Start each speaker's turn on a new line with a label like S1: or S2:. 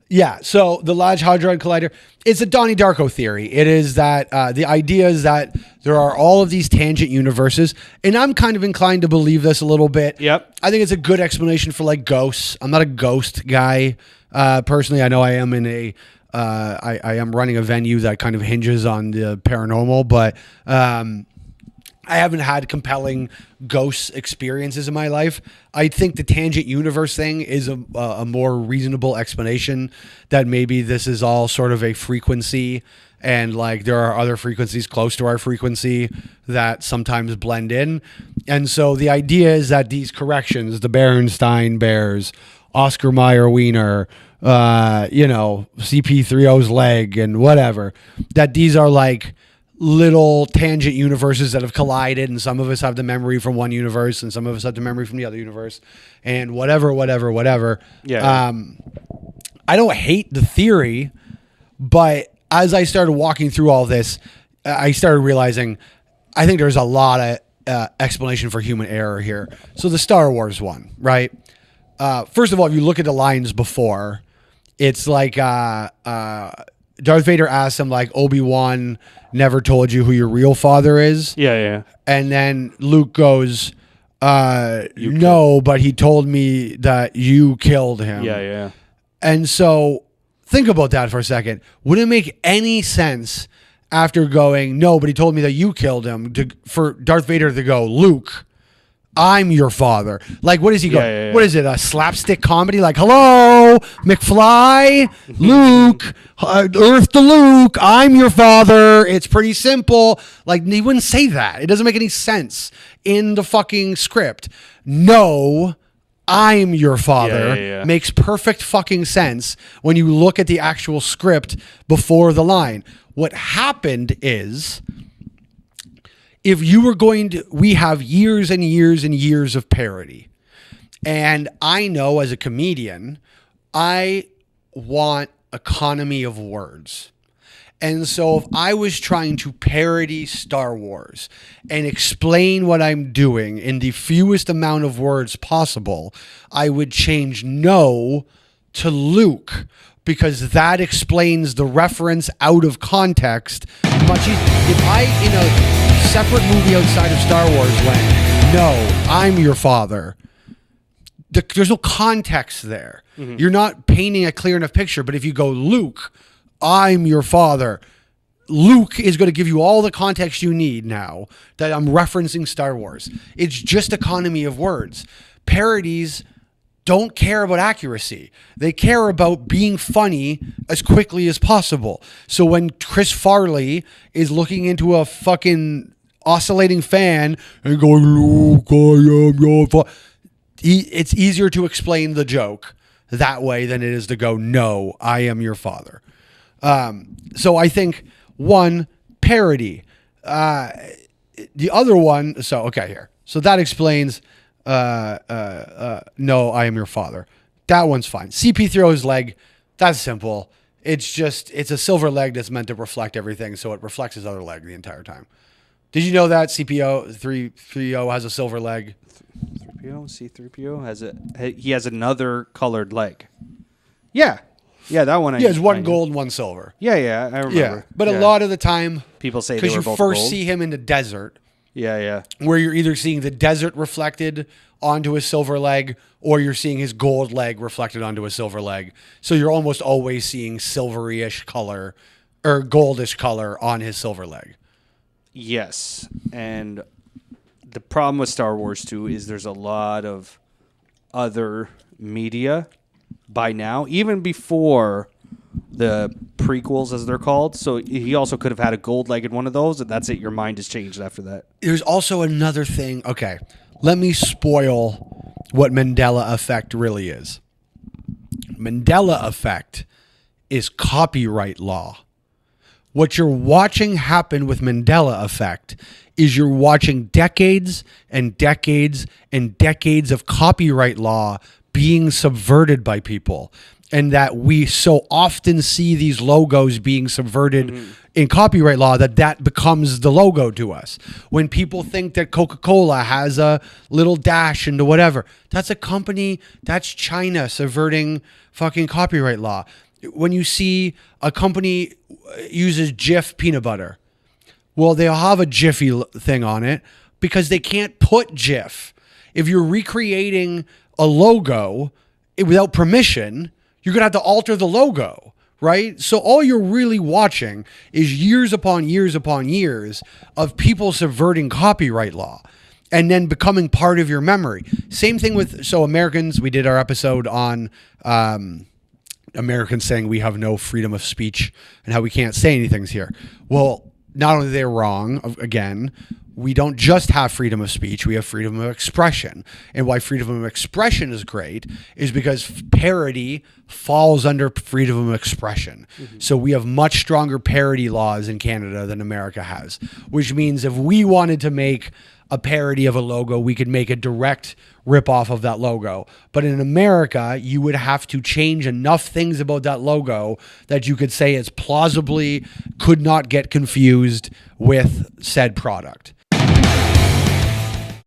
S1: Yeah, so the Large Hadron Collider, it's a Donnie Darko theory. It is that the idea is that there are all of these tangent universes, and I'm kind of inclined to believe this a little bit.
S2: Yep.
S1: I think it's a good explanation for like ghosts. I'm not a ghost guy personally. I know I am in a I am running a venue that kind of hinges on the paranormal, but I haven't had compelling ghost experiences in my life. I think the tangent universe thing is a more reasonable explanation, that maybe this is all sort of a frequency, and like there are other frequencies close to our frequency that sometimes blend in. And so the idea is that these corrections, the Berenstain Bears, Oscar Mayer Wiener, CP3O's leg and whatever, that these are like little tangent universes that have collided, and some of us have the memory from one universe and some of us have the memory from the other universe, and whatever.
S2: Yeah.
S1: I don't hate the theory, but as I started walking through all this, I started realizing I think there's a lot of explanation for human error here. So the Star Wars one, right? First of all, if you look at the lines before, it's like Darth Vader asks him, like, Obi-Wan never told you who your real father is.
S2: Yeah.
S1: And then Luke goes, no, but he told me that you killed him.
S2: Yeah.
S1: And so think about that for a second. Would it make any sense after going, no, but he told me that you killed him, for Darth Vader to go, Luke, I'm your father? Like, what is he going?
S2: Yeah.
S1: What is it? A slapstick comedy? Like, hello, McFly, Luke, Earth to Luke, I'm your father. It's pretty simple. Like, he wouldn't say that. It doesn't make any sense in the fucking script. No, I'm your father.
S2: Yeah.
S1: Makes perfect fucking sense when you look at the actual script before the line. What happened is, if you were going to, we have years and years and years of parody. And I know as a comedian, I want economy of words. And so if I was trying to parody Star Wars and explain what I'm doing in the fewest amount of words possible, I would change no to Luke, because that explains the reference out of context much easier. If I, in a separate movie outside of Star Wars, went, no, I'm your father, there's no context there. Mm-hmm. You're not painting a clear enough picture. But if you go, Luke, I'm your father, Luke is going to give you all the context you need now that I'm referencing Star Wars. It's just economy of words. Parodies don't care about accuracy. They care about being funny as quickly as possible. So when Chris Farley is looking into a fucking oscillating fan and going, Luke, I am your father, it's easier to explain the joke that way than it is to go, no, I am your father. So I think, one, parody. The other one, so that explains no, I am your father. That one's fine. CP3O's leg, that's simple. It's a silver leg that's meant to reflect everything, so it reflects his other leg the entire time. Did you know that C3PO has a silver leg?
S2: C3PO he has another colored leg. Yeah, that one.
S1: He has one gold and one silver.
S2: Yeah, I remember.
S1: Yeah, but a lot of the time,
S2: people say they were both
S1: because you first
S2: gold.
S1: see him in the desert.
S2: Yeah.
S1: Where you're either seeing the desert reflected onto his silver leg, or you're seeing his gold leg reflected onto a silver leg. So you're almost always seeing silvery-ish color or goldish color on his silver leg.
S2: Yes. And the problem with Star Wars 2 is there's a lot of other media by now, even before the prequels, as they're called. So he also could have had a gold leg in one of those, and that's it. Your mind has changed after that.
S1: There's also another thing. Okay, let me spoil what Mandela effect really is. Mandela effect is copyright law. What you're watching happen with Mandela effect is you're watching decades and decades and decades of copyright law being subverted by people. And that we so often see these logos being subverted in copyright law that becomes the logo to us. When people think that Coca-Cola has a little dash into whatever, that's a company, that's China subverting fucking copyright law. when you see a company uses Jif peanut butter, well, they'll have a Jiffy thing on it because they can't put Jif. If you're recreating a logo without permission, you're going to have to alter the logo, right? So all you're really watching is years upon years upon years of people subverting copyright law and then becoming part of your memory. Same thing with, so Americans, we did our episode on Americans saying we have no freedom of speech and how we can't say anything here. Well, not only they're wrong, again, we don't just have freedom of speech, we have freedom of expression. And why freedom of expression is great is because parody falls under freedom of expression. Mm-hmm. So we have much stronger parody laws in Canada than America has, which means if we wanted to make a parody of a logo, we could make a direct ripoff of that logo. But in America, you would have to change enough things about that logo that you could say it's plausibly could not get confused with said product.